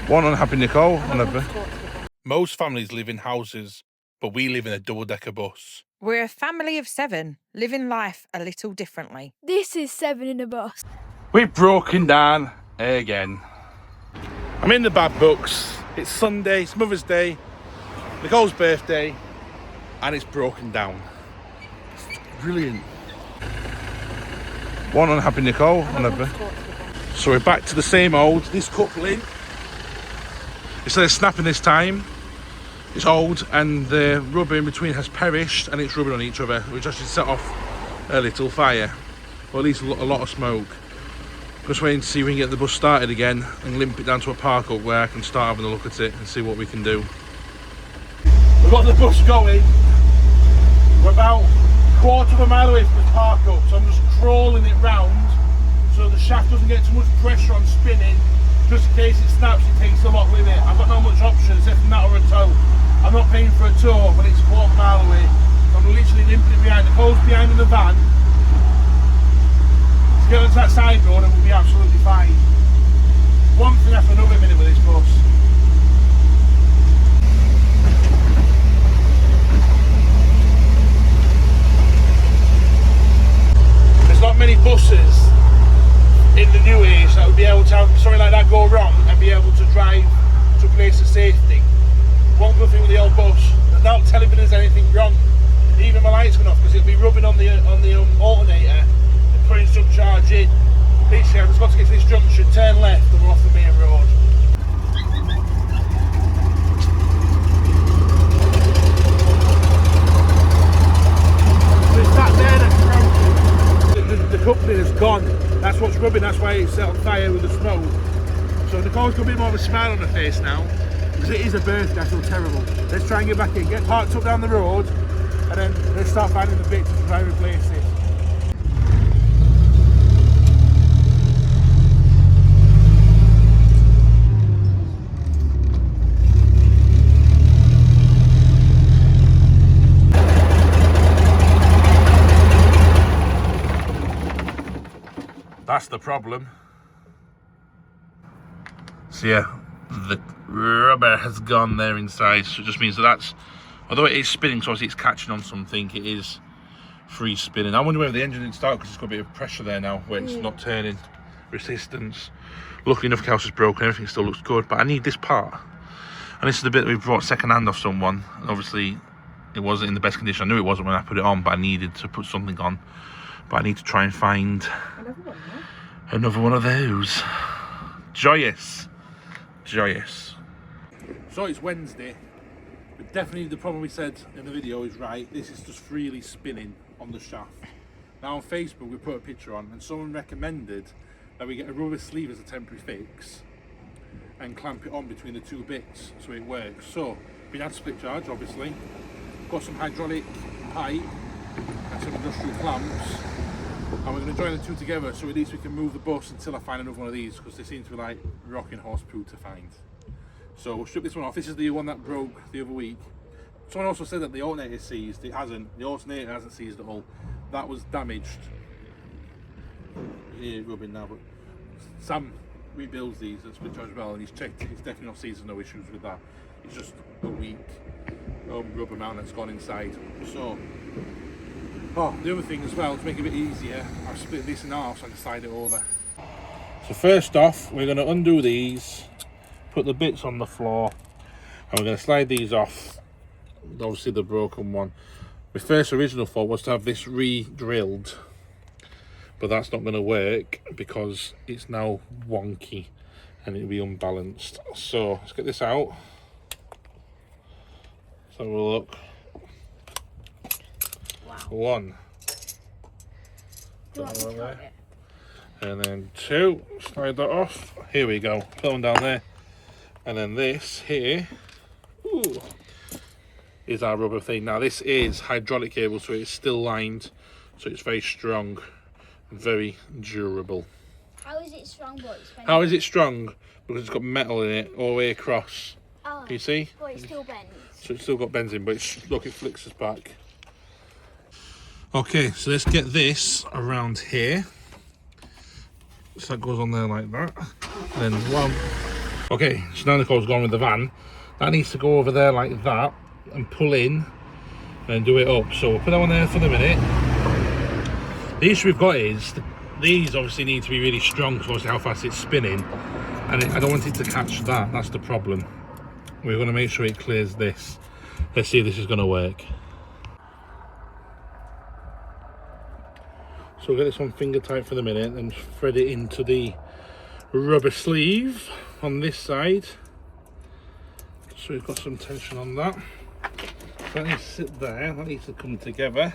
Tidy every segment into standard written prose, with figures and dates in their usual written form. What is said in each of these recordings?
One unhappy Nicole. Most families live in houses, but we live in a double-decker bus. We're a family of 7, living life a little differently. This is 7 in a bus. We've broken down again. I'm in the bad books. It's Sunday, it's Mother's Day, Nicole's birthday, and it's broken down. It's brilliant. One unhappy Nicole. So we're back to the same old. This coupling, instead of snapping this time, it's old and the rubber in between has perished and it's rubbing on each other, which actually set off a little fire, or at least a lot of smoke. Just waiting to see if we can get the bus started again and limp it down to a park up where I can start having a look at it and see what we can do. We've got the bus going. We're about a quarter of a mile away from the park up, so I'm just crawling it round so the shaft doesn't get too much pressure on spinning. Just in case it snaps, it takes a lot with it. I've got no much option except for that or a tow. I'm not paying for a tow, but it's a quarter of a mile away. So I'm literally limping it behind. The pole's behind in the van. Let's get onto that side road and we'll be absolutely fine. One thing after another minute with this bus. There's not many buses in the new age that would be able to have something like that go wrong and be able to drive to a place of safety. One good thing with the old bus, not telling me there's anything wrong. Even my light's gone off because it'll be rubbing on the alternator and putting some charge in. Literally, I've just got to get to this junction, turn left and we're off the main road. So it's that there that's broken. The coupling is gone. That's what's rubbing, that's why it's set on fire with the smoke. So Nicole's got a bit more of a smile on her face now, because it is a birthday, I feel terrible. Let's try and get back in, get parked up down the road, and then let's start finding the bits to try and replace it. That's the problem. So yeah, the rubber has gone there inside, so it just means that that's, although it is spinning, so obviously it's catching on something, it is free spinning. I wonder whether the engine didn't start because it's got a bit of pressure there now where it's not turning resistance. Luckily enough, the house is broken, everything still looks good, but I need this part. And this is the bit that we brought second hand off someone. And obviously it wasn't in the best condition. I knew it wasn't when I put it on, but I needed to put something on. But I need to try and find another one of those. Joyous. Joyous. So it's Wednesday, but definitely the problem we said in the video is right. This is just freely spinning on the shaft. Now on Facebook we put a picture on and someone recommended that we get a rubber sleeve as a temporary fix and clamp it on between the two bits so it works. So we had split charge obviously, got some hydraulic pipe and some industrial clamps, and we're going to join the two together so at least we can move the bus until I find another one of these, because they seem to be like rocking horse poo to find. So we'll strip this one off. This is the one that broke the other week. Someone also said that the alternator is seized. It hasn't. The alternator hasn't seized at all. That was damaged. Yeah, rubbing now, but Sam rebuilds these at split charge as well, and he's checked it. It's definitely not seized. No issues with that. It's just a weak rubber mount that's gone inside. So. Oh, the other thing as well, to make it a bit easier, I've split this in half so I can slide it over. So first off, we're going to undo these, put the bits on the floor, and we're going to slide these off. Obviously the broken one. My first original thought was to have this re-drilled, but that's not going to work because it's now wonky and it'll be unbalanced. So let's get this out. Let's have a look. One, and then two, slide that off. Here we go, put them down there, and then this here is our rubber thing. Now this is hydraulic cable, so it's still lined, so it's very strong, very durable. How is it strong? How is it strong? Because it's got metal in it all the way across. Oh, can you see? but it still bends. So it's still got bends in, but it's, look, it flicks us back. Okay, so let's get this around here. So that goes on there like that. Then one, Okay, so now Nicole's gone with the van. That needs to go over there like that and pull in and do it up. So we'll put that one there for the minute. The issue we've got is these obviously need to be really strong because obviously how fast it's spinning, and I don't want it to catch that. That's the problem. We're going to make sure it clears this. Let's see if this is going to work. So we'll get this one finger tight for the minute and thread it into the rubber sleeve on this side. So we've got some tension on that. That needs to sit there, that needs to come together.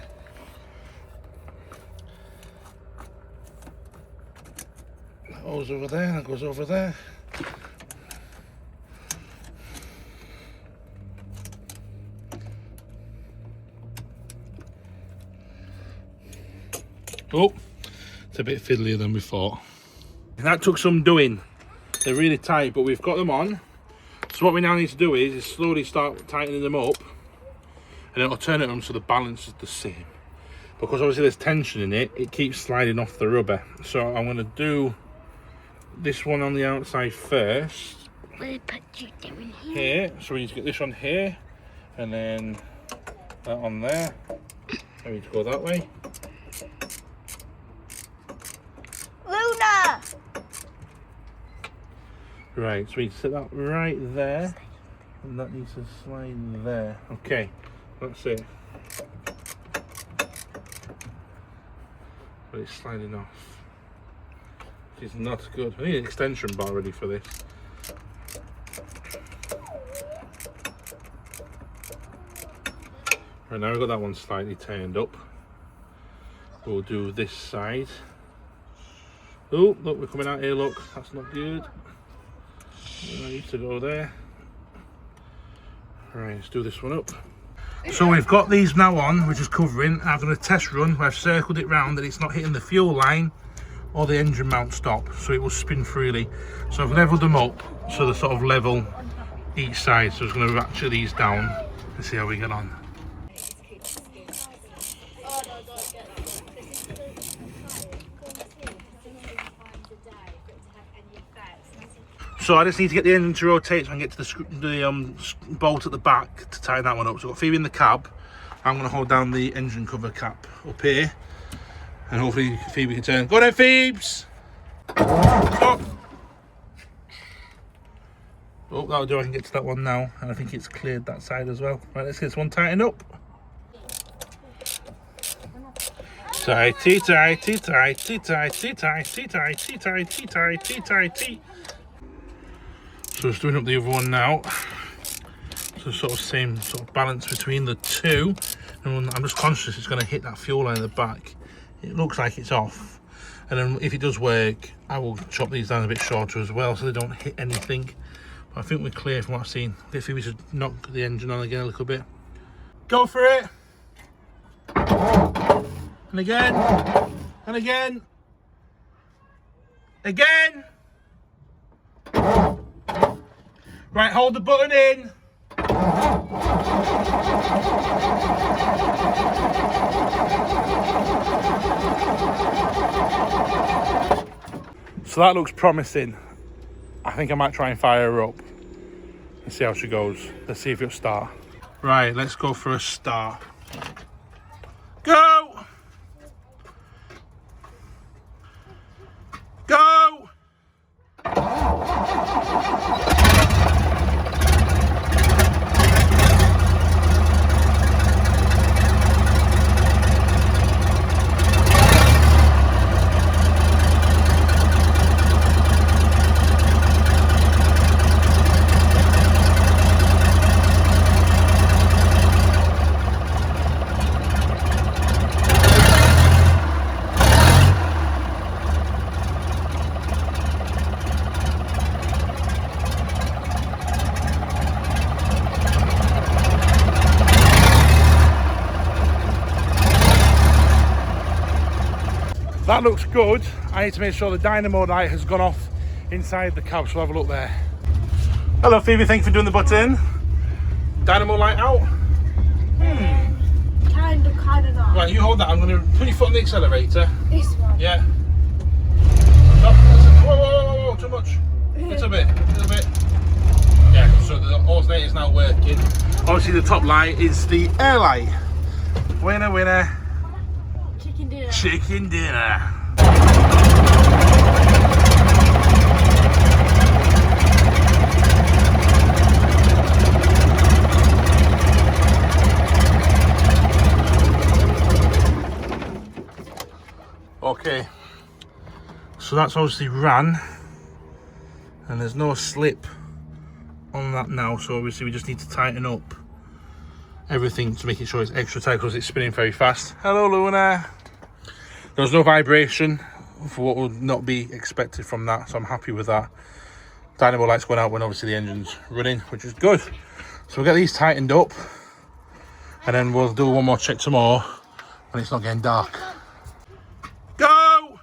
That goes over there, that goes over there. Oh, it's a bit fiddlier than we thought. That took some doing. They're really tight, but we've got them on. So what we now need to do is slowly start tightening them up, and it'll turn it on so the balance is the same. Because obviously there's tension in it, it keeps sliding off the rubber. So I'm going to do this one on the outside first. Here, so we need to get this one here, and then that on there. I need to go that way. Luna! Right, so we need to set that right there, and that needs to slide there. Okay, that's it. But it's sliding off. It's not good. I need an extension bar ready for this. Right, now we've got that one slightly turned up. We'll do this side. Oh, look, we're coming out here, look, that's not good. I need to go there. Right, let's do this one up. So we've got these now on, which is covering. I'm going to test run where I've circled it round that it's not hitting the fuel line or the engine mount stop, so it will spin freely. So I've leveled them up so they're sort of level each side. So I'm going to ratchet these down and see how we get on. So I just need to get the engine to rotate so I can get to the bolt at the back to tighten that one up. So I've got Phoebe in the cab. I'm going to hold down the engine cover cap up here, and hopefully Phoebe can turn. Go then, Phoebes! Oh, that'll do. I can get to that one now, and I think it's cleared that side as well. Right, let's get this one tightened up. Tighty, tighty, tighty, tighty, tighty, tighty, tighty, tighty, tighty. So just doing up the other one now. So sort of same sort of balance between the two. And I'm just conscious it's going to hit that fuel line in the back. It looks like it's off. And then if it does work, I will chop these down a bit shorter as well so they don't hit anything. But I think we're clear from what I've seen. If we should knock the engine on again a little bit. Go for it! And again! And again! Again! Right, hold the button in. So that looks promising. I think I might try and fire her up and see how she goes. Let's see if it'll start. Right, let's go for a start. Go! Go! That looks good. I need to make sure the dynamo light has gone off inside the cab, so we'll have a look there. Hello Phoebe, thank you for doing the button. Dynamo light out. Kind of not. Right, you hold that. I'm going to put your foot on the accelerator. This one. Yeah. Stop. Whoa, whoa, whoa, whoa, too much. Little bit, little bit. working. Obviously the top light is the air light. Winner, winner. Chicken dinner. Chicken dinner. Okay, so that's obviously ran, and there's no slip on that now, so obviously we just need to tighten up everything to make it sure it's extra tight because it's spinning very fast. Hello Luna. There's no vibration for what would not be expected from that, so I'm happy with that. Dynamo lights going out when obviously the engine's running, which is good. So we'll get these tightened up, and then we'll do one more check tomorrow when it's not getting dark. Go!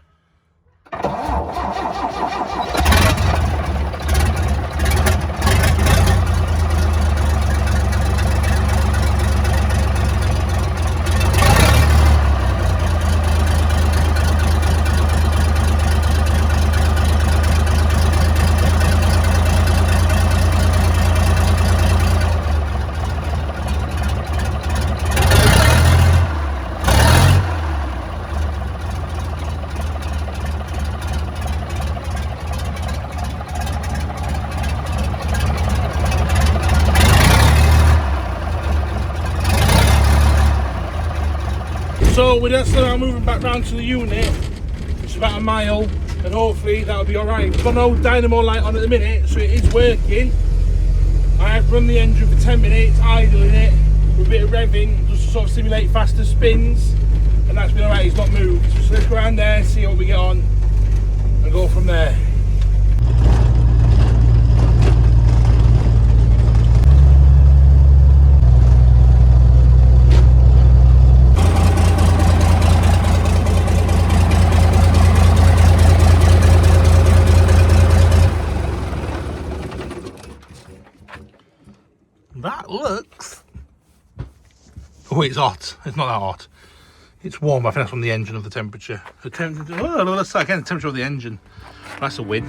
So we're just now moving back round to the unit. It's about a mile, and hopefully that'll be alright. We've got no dynamo light on at the minute, so it is working. I have run the engine for 10 minutes, idling it with a bit of revving, just to sort of simulate faster spins, and that's been alright, it's not moved. So let's go around there, see how we get on, and go from there. That looks... Oh, it's hot. It's not that hot. It's warm. I think that's from the engine of the temperature. The temperature. Oh, let's start again. The temperature of the engine. That's a win.